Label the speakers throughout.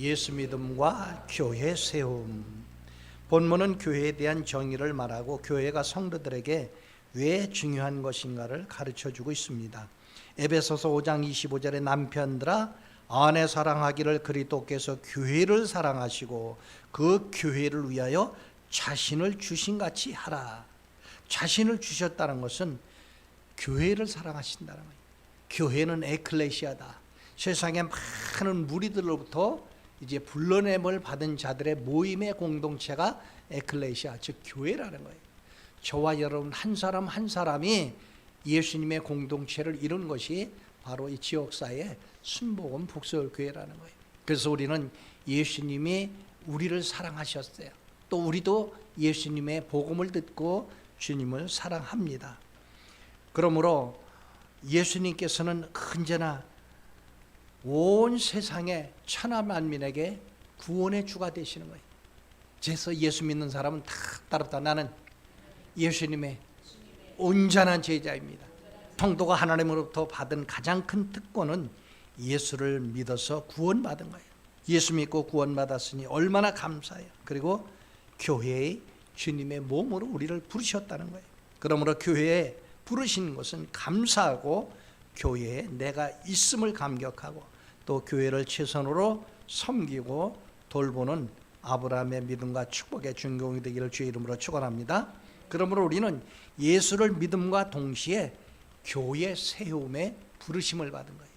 Speaker 1: 예수 믿음과 교회 세움. 본문은 교회에 대한 정의를 말하고 교회가 성도들에게 왜 중요한 것인가를 가르쳐주고 있습니다. 에베소서 5장 25절에 남편들아 아내 사랑하기를 그리스도께서 교회를 사랑하시고 그 교회를 위하여 자신을 주신같이 하라. 자신을 주셨다는 것은 교회를 사랑하신다는 거예요. 교회는 에클레시아다. 세상의 많은 무리들로부터 이제 불러냄을 받은 자들의 모임의 공동체가 에클레시아, 즉 교회라는 거예요. 저와 여러분 한 사람 한 사람이 예수님의 공동체를 이룬 것이 바로 이 지역사회의 순복음 북서교회라는 거예요. 그래서 우리는 예수님이 우리를 사랑하셨어요. 또 우리도 예수님의 복음을 듣고 주님을 사랑합니다. 그러므로 예수님께서는 언제나 온 세상의 천하 만민에게 구원의 주가 되시는 거예요. 그래서 예수 믿는 사람은 다 따르다 나는 예수님의 온전한 제자입니다. 성도가 하나님으로부터 받은 가장 큰 특권은 예수를 믿어서 구원받은 거예요. 예수 믿고 구원받았으니 얼마나 감사해요. 그리고 교회의 주님의 몸으로 우리를 부르셨다는 거예요. 그러므로 교회에 부르신 것은 감사하고 교회에 내가 있음을 감격하고 또 교회를 최선으로 섬기고 돌보는 아브라함의 믿음과 축복의 준공이 되기를 주의 이름으로 축원합니다. 그러므로 우리는 예수를 믿음과 동시에 교회 세움의 부르심을 받은 거예요.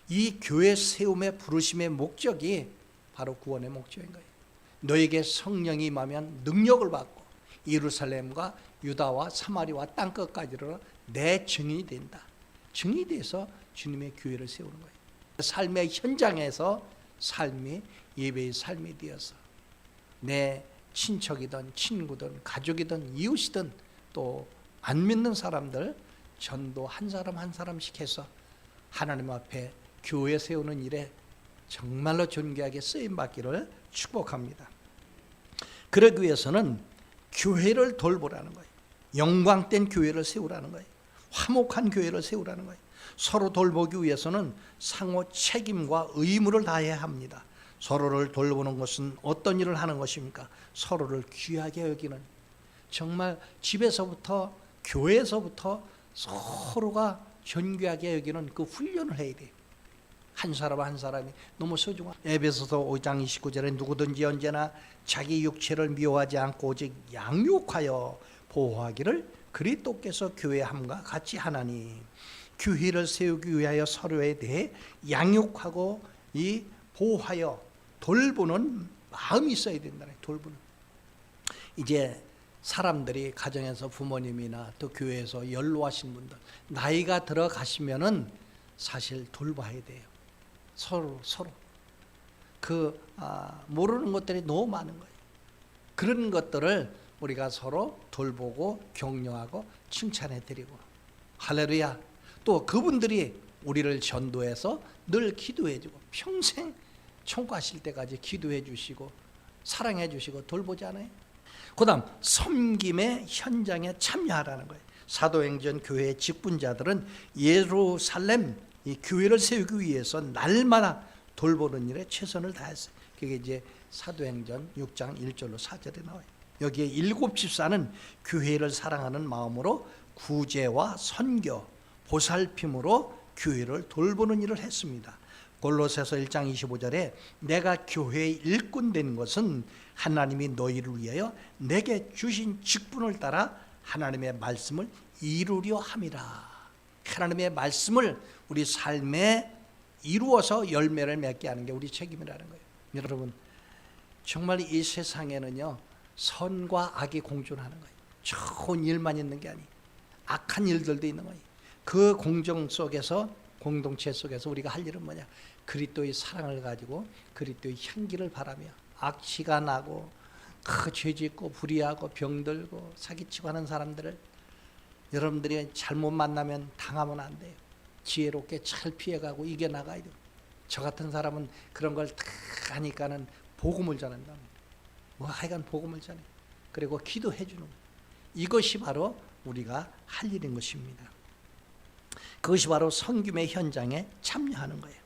Speaker 1: 이 교회 세움의 부르심의 목적이 바로 구원의 목적인 거예요. 너에게 성령이 임하면 능력을 받고 예루살렘과 유다와 사마리아와 땅끝까지로 내 증인이 된다. 증인이 돼서 주님의 교회를 세우는 거예요. 삶의 현장에서 삶이 예배의 삶이 되어서 내 친척이든 친구든 가족이든 이웃이든 또 안 믿는 사람들 전도 한 사람 한 사람씩 해서 하나님 앞에 교회 세우는 일에 정말로 존귀하게 쓰임받기를 축복합니다. 그러기 위해서는 교회를 돌보라는 거예요. 영광된 교회를 세우라는 거예요. 화목한 교회를 세우라는 거예요. 서로 돌보기 위해서는 상호 책임과 의무를 다해야 합니다. 서로를 돌보는 것은 어떤 일을 하는 것입니까? 서로를 귀하게 여기는, 정말 집에서부터 교회에서부터 서로가 존귀하게 여기는 그 훈련을 해야 돼요. 한 사람 한 사람이 너무 소중한. 에베소서 5장 29절에 누구든지 언제나 자기 육체를 미워하지 않고 오직 양육하여 보호하기를 그리스도께서 교회함과 같이 하나니. 교회를 세우기 위하여 서로에 대해 양육하고 이 보호하여 돌보는 마음이 있어야 된다는, 돌보는. 이제 사람들이 가정에서 부모님이나 또 교회에서 연로하신 분들 나이가 들어가시면은 사실 돌봐야 돼요. 서로 모르는 것들이 너무 많은 거예요. 그런 것들을 우리가 서로 돌보고 격려하고 칭찬해 드리고, 할렐루야. 또 그분들이 우리를 전도해서 늘 기도해 주고 평생 총가실 때까지 기도해 주시고 사랑해 주시고 돌보지 않아요? 그 다음 섬김의 현장에 참여하라는 거예요. 사도행전 교회의 직분자들은 예루살렘 이 교회를 세우기 위해서 날마다 돌보는 일에 최선을 다했어요. 그게 이제 사도행전 6장 1절로 4절에 나와요. 여기에 일곱 집사는 교회를 사랑하는 마음으로 구제와 선교, 보살핌으로 교회를 돌보는 일을 했습니다. 골로새서 1장 25절에 내가 교회의 일꾼 된 것은 하나님이 너희를 위하여 내게 주신 직분을 따라 하나님의 말씀을 이루려 함이라. 하나님의 말씀을 우리 삶에 이루어서 열매를 맺게 하는 게 우리 책임이라는 거예요. 여러분, 정말 이 세상에는요 선과 악이 공존하는 거예요. 좋은 일만 있는 게 아니에요. 악한 일들도 있는 거예요. 그 공정 속에서, 공동체 속에서 우리가 할 일은 뭐냐? 그리스도의 사랑을 가지고 그리스도의 향기를 바라며 악취가 나고 죄짓고 불의하고 병들고 사기치고 하는 사람들을 여러분들이 잘못 만나면 당하면 안 돼요. 지혜롭게 잘 피해가고 이겨나가야 돼요. 저 같은 사람은 그런 걸 다 하니까는 복음을 전한다. 하여간 복음을 전해. 그리고 기도해 주는 거예요. 이것이 바로 우리가 할 일인 것입니다. 그것이 바로 섬김의 현장에 참여하는 거예요.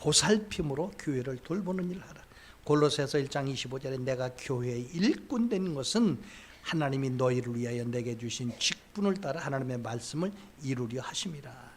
Speaker 1: 보살핌으로 교회를 돌보는 일을 하라. 골로새서 1장 25절에 내가 교회의 일꾼 된 것은 하나님이 너희를 위하여 내게 주신 직분을 따라 하나님의 말씀을 이루려 하심이라.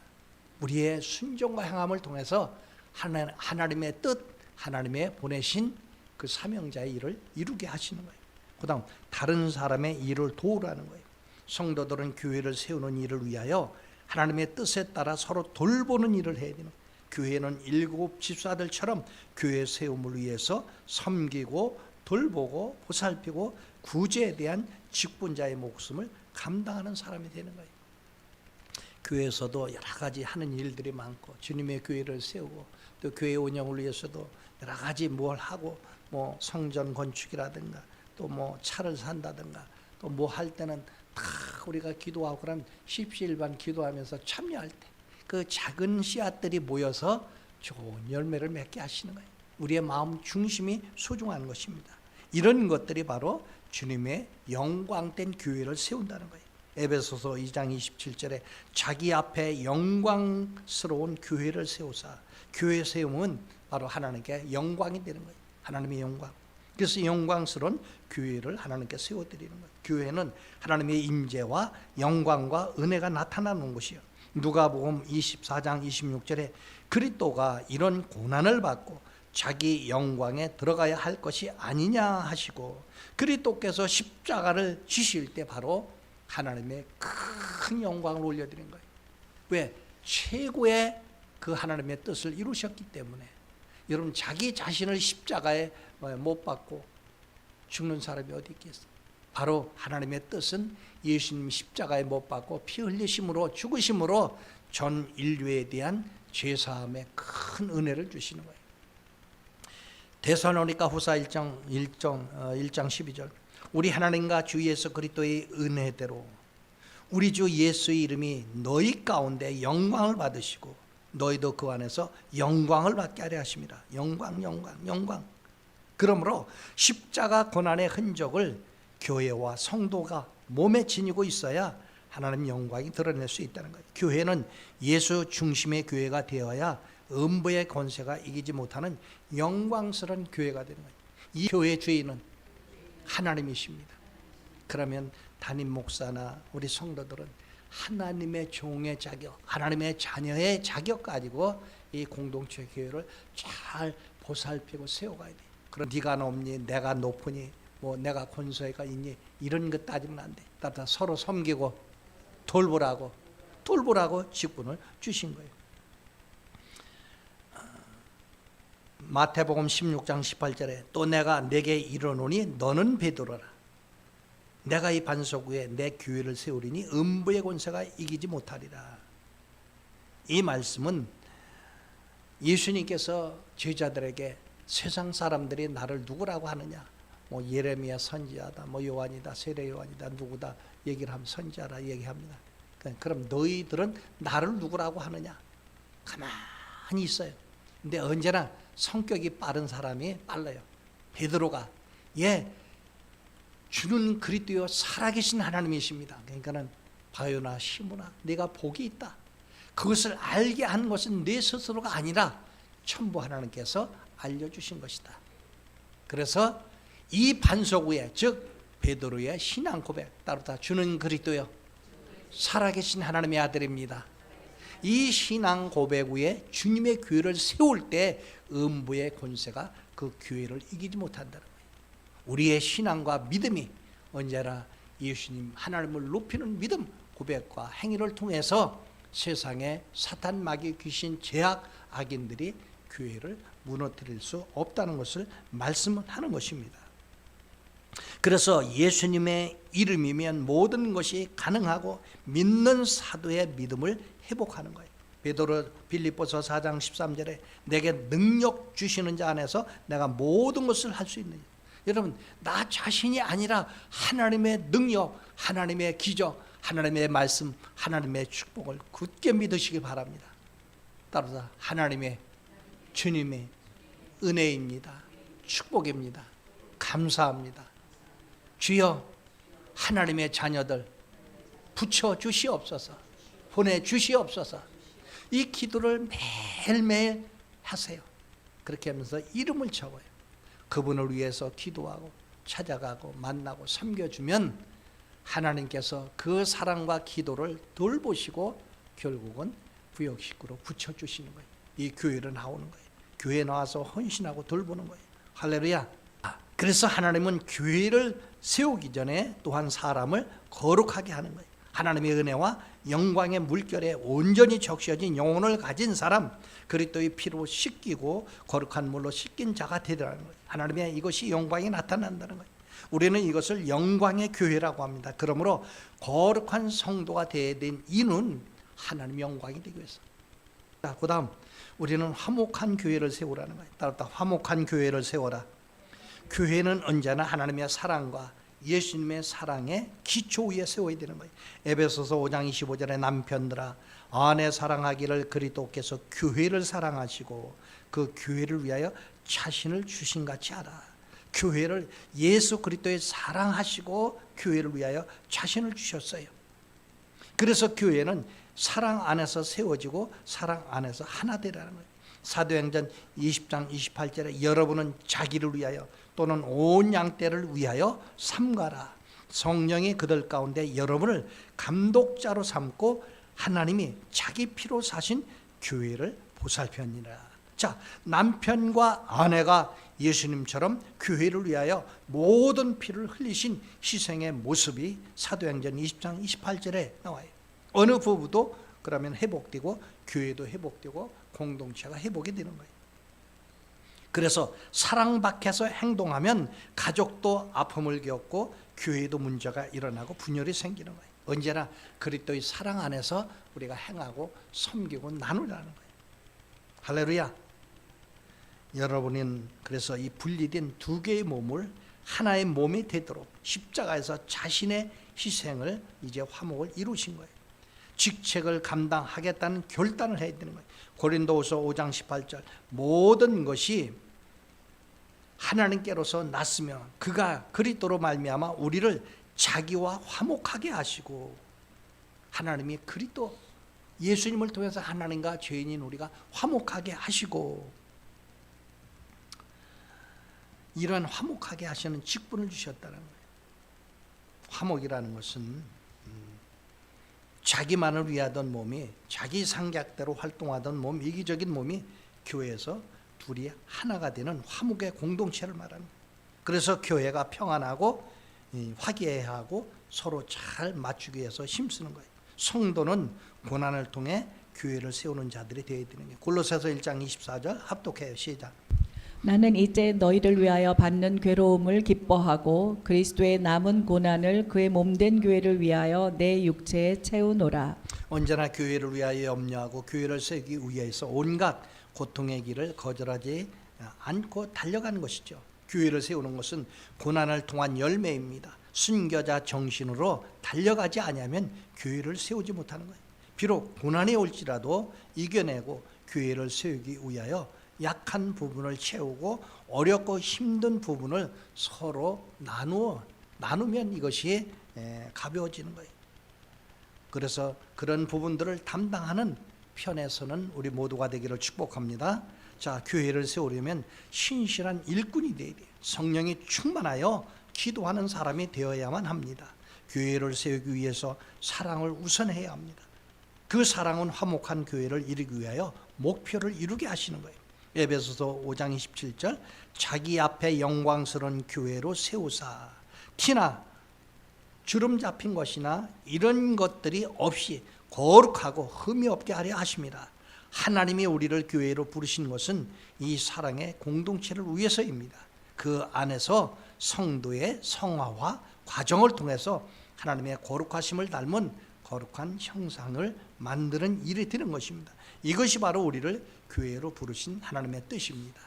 Speaker 1: 우리의 순종과 행함을 통해서 하나님의 뜻, 하나님의 보내신 그 사명자의 일을 이루게 하시는 거예요. 그 다음 다른 사람의 일을 도우라는 거예요. 성도들은 교회를 세우는 일을 위하여 하나님의 뜻에 따라 서로 돌보는 일을 해야 되는 거예요. 교회는 7 집사들처럼 교회 세움을 위해서 섬기고 돌보고 보살피고 구제에 대한 직분자의 목숨을 감당하는 사람이 되는 거예요. 교회에서도 여러 가지 하는 일들이 많고 주님의 교회를 세우고 또 교회 운영을 위해서도 여러 가지 뭘 하고 뭐 성전 건축이라든가 또 뭐 차를 산다든가 또 뭐 할 때는 다 우리가 기도하고 그러면 십시일반 기도하면서 참여할 때 그 작은 씨앗들이 모여서 좋은 열매를 맺게 하시는 거예요. 우리의 마음 중심이 소중한 것입니다. 이런 것들이 바로 주님의 영광된 교회를 세운다는 거예요. 에베소서 2장 27절에 자기 앞에 영광스러운 교회를 세우사. 교회 세움은 바로 하나님께 영광이 되는 거예요. 하나님의 영광. 그래서 영광스러운 교회를 하나님께 세워드리는 거예요. 교회는 하나님의 임재와 영광과 은혜가 나타나는 곳이요. 누가복음 24장 26절에 그리스도가 이런 고난을 받고 자기 영광에 들어가야 할 것이 아니냐 하시고 그리스도께서 십자가를 지실 때 바로 하나님의 큰 영광을 올려드린 거예요. 왜? 최고의 그 하나님의 뜻을 이루셨기 때문에. 여러분 자기 자신을 십자가에 못 박고 죽는 사람이 어디 있겠어요? 바로 하나님의 뜻은 예수님 십자가에 못 박고 피 흘리심으로 죽으심으로 전 인류에 대한 죄사함의 큰 은혜를 주시는 거예요. 데살로니가 후서 1장 12절 우리 하나님과 주 예수 그리스도의 은혜대로 우리 주 예수의 이름이 너희 가운데 영광을 받으시고 너희도 그 안에서 영광을 받게 하려 하십니다. 영광. 그러므로 십자가 고난의 흔적을 교회와 성도가 몸에 지니고 있어야 하나님 영광이 드러낼 수 있다는 거예요. 교회는 예수 중심의 교회가 되어야 음부의 권세가 이기지 못하는 영광스러운 교회가 되는 거예요. 이 교회의 주인은 하나님이십니다. 그러면 담임 목사나 우리 성도들은 하나님의 종의 자격, 하나님의 자녀의 자격 가지고 이 공동체 교회를 잘 보살피고 세워가야 돼요. 그럼 네가 높니, 내가 높으니, 뭐 내가 권세가 있니 이런 것 따지면 안 돼. 따라 서로 섬기고 돌보라고 직분을 주신 거예요. 마태복음 16장 18절에 또 내가 네게 이르노니 너는 베드로라. 내가 이 반석 위에 내 교회를 세우리니 음부의 권세가 이기지 못하리라. 이 말씀은 예수님께서 제자들에게 세상 사람들이 나를 누구라고 하느냐, 뭐 예레미야 선지자다, 뭐 요한이다, 세례 요한이다, 누구다 얘기를 하면 선지자라 얘기합니다. 그럼 너희들은 나를 누구라고 하느냐? 가만히 있어요. 근데 언제나 성격이 빠른 사람이 빨라요. 베드로가 주는 그리스도여 살아계신 하나님이십니다. 그러니까는 바요나 시므나 네가 복이 있다. 그것을 알게 한 것은 내 스스로가 아니라 천부 하나님께서 알려주신 것이다. 그래서 이 반석 위에 즉 베드로의 신앙 고백 따르다 주는 그리스도여 살아계신 하나님의 아들입니다. 이 신앙 고백 위에 주님의 교회를 세울 때 음부의 권세가 그 교회를 이기지 못한다는 거예요. 우리의 신앙과 믿음이 언제나 예수님 하나님을 높이는 믿음 고백과 행위를 통해서 세상에 사탄 마귀 귀신 죄악 악인들이 교회를 무너뜨릴 수 없다는 것을 말씀하는 것입니다. 그래서 예수님의 이름이면 모든 것이 가능하고 믿는 사도의 믿음을 회복하는 거예요. 베드로 빌립보서 4장 13절에 내게 능력 주시는 자 안에서 내가 모든 것을 할 수 있느냐. 여러분 나 자신이 아니라 하나님의 능력, 하나님의 기적, 하나님의 말씀, 하나님의 축복을 굳게 믿으시기 바랍니다. 따라서 하나님의 주님의 은혜입니다. 축복입니다. 감사합니다. 주여 하나님의 자녀들 붙여주시옵소서, 보내주시옵소서. 이 기도를 매일매일 하세요. 그렇게 하면서 이름을 적어요. 그분을 위해서 기도하고 찾아가고 만나고 섬겨주면 하나님께서 그 사랑과 기도를 돌보시고 결국은 부역식구로 붙여주시는 거예요. 이 교회를 나오는 거예요. 교회에 나와서 헌신하고 돌보는 거예요. 할렐루야. 그래서 하나님은 교회를 세우기 전에 또한 사람을 거룩하게 하는 거예요. 하나님의 은혜와 영광의 물결에 온전히 적셔진 영혼을 가진 사람, 그리스도의 피로 씻기고 거룩한 물로 씻긴 자가 되리라는 거예요. 하나님의 이것이 영광이 나타난다는 거예요. 우리는 이것을 영광의 교회라고 합니다. 그러므로 거룩한 성도가 되어야 된 이유는 하나님의 영광이 되기 위해서. 그 다음 우리는 화목한 교회를 세우라는 거예요. 따라 화목한 교회를 세워라. 교회는 언제나 하나님의 사랑과 예수님의 사랑의 기초 위에 세워야 되는 거예요. 에베소서 5장 25절에 남편들아 아내 사랑하기를 그리스도께서 교회를 사랑하시고 그 교회를 위하여 자신을 주신 같이 하라. 교회를 예수 그리스도의 사랑하시고 교회를 위하여 자신을 주셨어요. 그래서 교회는 사랑 안에서 세워지고 사랑 안에서 하나 되라는 거예요. 사도행전 20장 28절에 여러분은 자기를 위하여 또는 온 양떼를 위하여 삼가라. 성령이 그들 가운데 여러분을 감독자로 삼고 하나님이 자기 피로 사신 교회를 보살펴니라. 자, 남편과 아내가 예수님처럼 교회를 위하여 모든 피를 흘리신 희생의 모습이 사도행전 20장 28절에 나와요. 어느 부부도 그러면 회복되고 교회도 회복되고 공동체가 회복이 되는 거예요. 그래서 사랑 밖에서 행동하면 가족도 아픔을 겪고 교회도 문제가 일어나고 분열이 생기는 거예요. 언제나 그리스도의 사랑 안에서 우리가 행하고 섬기고 나누라는 거예요. 할렐루야. 여러분은 그래서 이 분리된 두 개의 몸을 하나의 몸이 되도록 십자가에서 자신의 희생을 이제 화목을 이루신 거예요. 직책을 감당하겠다는 결단을 해야 되는 거예요. 고린도후서 5장 18절 모든 것이 하나님께로서 났으며 그가 그리스도로 말미암아 우리를 자기와 화목하게 하시고, 하나님이 그리스도 예수님을 통해서 하나님과 죄인인 우리가 화목하게 하시고, 이러한 화목하게 하시는 직분을 주셨다는 거예요. 화목이라는 것은 자기만을 위하던 몸이, 자기 상략대로 활동하던 몸, 이기적인 몸이 교회에서 둘이 하나가 되는 화목의 공동체를 말하는 거예요. 그래서 교회가 평안하고 화기애애하고 서로 잘 맞추기 위해서 힘쓰는 거예요. 성도는 고난을 통해 교회를 세우는 자들이 되어야 되는 거예요. 골로새서 1장 24절 합독해요. 시작.
Speaker 2: 나는 이제 너희를 위하여 받는 괴로움을 기뻐하고 그리스도의 남은 고난을 그의 몸된 교회를 위하여 내 육체에 채우노라.
Speaker 1: 언제나 교회를 위하여 염려하고 교회를 세우기 위해서 온갖 고통의 길을 거절하지 않고 달려가는 것이죠. 교회를 세우는 것은 고난을 통한 열매입니다. 순교자 정신으로 달려가지 않으면 교회를 세우지 못하는 거예요. 비록 고난이 올지라도 이겨내고 교회를 세우기 위하여 약한 부분을 채우고 어렵고 힘든 부분을 서로 나누면 이것이 가벼워지는 거예요. 그래서 그런 부분들을 담당하는 편에서는 우리 모두가 되기를 축복합니다. 자, 교회를 세우려면 신실한 일꾼이 되어야 돼요. 성령이 충만하여 기도하는 사람이 되어야만 합니다. 교회를 세우기 위해서 사랑을 우선해야 합니다. 그 사랑은 화목한 교회를 이루기 위하여 목표를 이루게 하시는 거예요. 에베소서 5장 27절 자기 앞에 영광스러운 교회로 세우사 티나 주름 잡힌 것이나 이런 것들이 없이 거룩하고 흠이 없게 하려 하십니다. 하나님이 우리를 교회로 부르신 것은 이 사랑의 공동체를 위해서입니다. 그 안에서 성도의 성화와 과정을 통해서 하나님의 거룩하심을 닮은 거룩한 형상을 만드는 일이 되는 것입니다. 이것이 바로 우리를 교회로 부르신 하나님의 뜻입니다.